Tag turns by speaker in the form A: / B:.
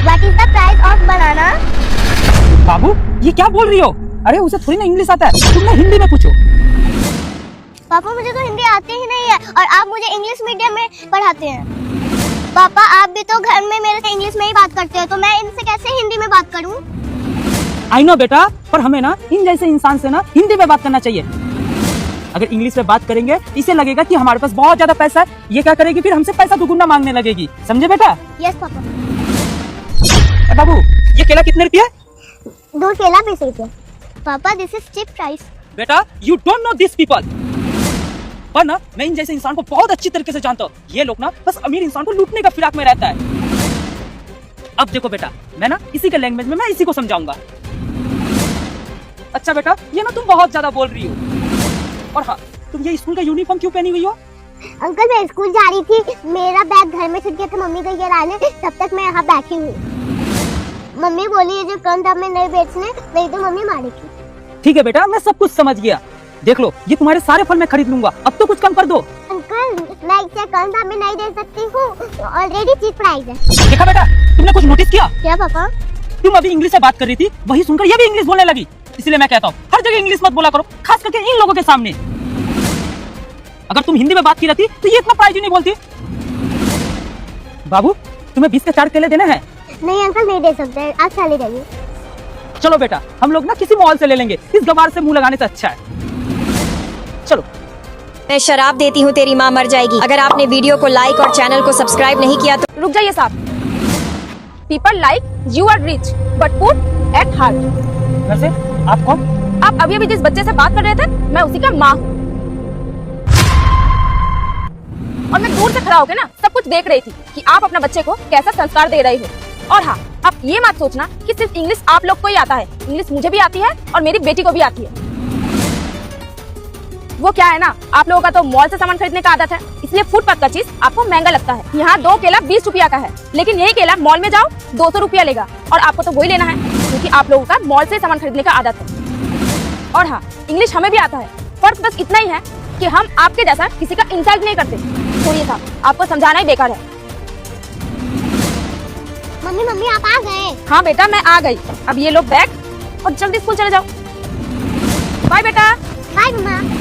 A: What is the price of banana?
B: बाबू ये क्या बोल रही हो? अरे उसे थोड़ी ना इंग्लिश आता है, तुमने हिंदी में पूछो।
A: पापा मुझे तो हिंदी आती ही नहीं है और आप मुझे इंग्लिश मीडियम में पढ़ाते हैं। पापा आप भी तो घर में मेरे से इंग्लिश में ही बात करते हो, तो मैं इनसे कैसे हिंदी में बात करूं?
B: आई नो बेटा, पर हमें ना इन जैसे इंसान से ना हिंदी में बात करना चाहिए। अगर इंग्लिश में बात करेंगे इसे लगेगा कि हमारे पास बहुत ज्यादा पैसा है, ये क्या करेगी फिर हमसे पैसा दुगुना मांगने लगेगी, समझे बेटा?
A: Yes papa.
B: बाबू ये केला कितने रुपये?
A: 2 केला 20 रुपए। पापा दिस इज चीप प्राइस।
B: बेटा you don't know this people. पर ना मैं इन जैसे इंसान को बहुत अच्छी तरीके से जानता हूँ। ये लोग ना बस अमीर इंसान को लूटने का फिराक में रहता है। अब देखो बेटा, मैं ना इसी के लैंग्वेज में मैं इसी को समझाऊंगा। अच्छा बेटा, ये ना तुम बहुत ज्यादा बोल रही हो। और हाँ, तुम ये स्कूल का यूनिफॉर्म क्यों पहनी हुई हो?
A: अंकल मैं स्कूल जा रही थी, मेरा बैग घर में छूट गया था, मम्मी गई है लाने, तब तक मैं यहाँ बैठी हूँ। मम्मी बोली है जो कम दाम में नहीं बेचने, नहीं तो मम्मी मारेगी।
B: ठीक है बेटा, मैं सब कुछ समझ गया। देख लो, ये तुम्हारे सारे फल मैं खरीद लूंगा, अब तो कुछ कम कर दो।
A: अंकल मैं इससे कम दाम में नहीं दे सकती हूँ, ऑलरेडी चीप प्राइस है।
B: देखा बेटा, तुमने कुछ नोटिस किया?
A: क्या पापा?
B: तुम अभी इंग्लिश से बात कर रही थी, वही सुनकर ये भी इंग्लिश बोलने लगी। इसलिए मैं कहता हूँ हर जगह इंग्लिश मत बोला करो, खास करके इन लोगों के सामने। अगर तुम हिंदी में बात की रहती तो ये इतना प्राइस ही नहीं बोलती। बाबू तुम्हें 20 के 4 केले देने हैं?
A: नहीं अंकल नहीं दे सकते, आप चले जाइए।
B: चलो बेटा, हम लोग ना किसी मॉल से ले लेंगे, इस गवार से मुंह लगाने से अच्छा है। चलो।
C: मैं शराब देती हूँ तेरी माँ मर जाएगी। अगर आपने वीडियो को लाइक और चैनल को सब्सक्राइब नहीं किया तो
D: रुक जाइए साहब। People like you are rich but poor at heart.
B: वैसे आप कौन?
D: आप अभी जिस बच्चे से बात कर रहे थे, मैं उसी का माँ हूँ। और मैं दूर से खड़ा होकर ना सब कुछ देख रही थी कि आप अपना बच्चे को कैसा संस्कार दे रही हो। और हाँ, आप ये मत सोचना कि सिर्फ इंग्लिश आप लोग को ही आता है, इंग्लिश मुझे भी आती है और मेरी बेटी को भी आती है। वो क्या है ना, आप लोगों का तो मॉल से सामान खरीदने का आदत है, इसलिए फुटपाथ का चीज आपको महंगा लगता है। यहाँ 2 केला 20 रुपया का है, लेकिन यही केला मॉल में जाओ 200 रुपया लेगा, और आपको तो वही लेना है क्योंकि आप लोगों का मॉल से सामान खरीदने का आदत है। और हाँ, इंग्लिश हमें भी आता है, फर्क बस इतना ही है कि हम आपके जैसा किसी का इंसल्ट नहीं करते। छोड़िए साहब, आपको समझाना ही बेकार है।
A: मम्मी मम्मी आप आ गए?
D: हाँ बेटा मैं आ गई। अब ये लो बैग और जल्दी स्कूल चले जाओ। बाय बेटा।
A: बाय मम्मा।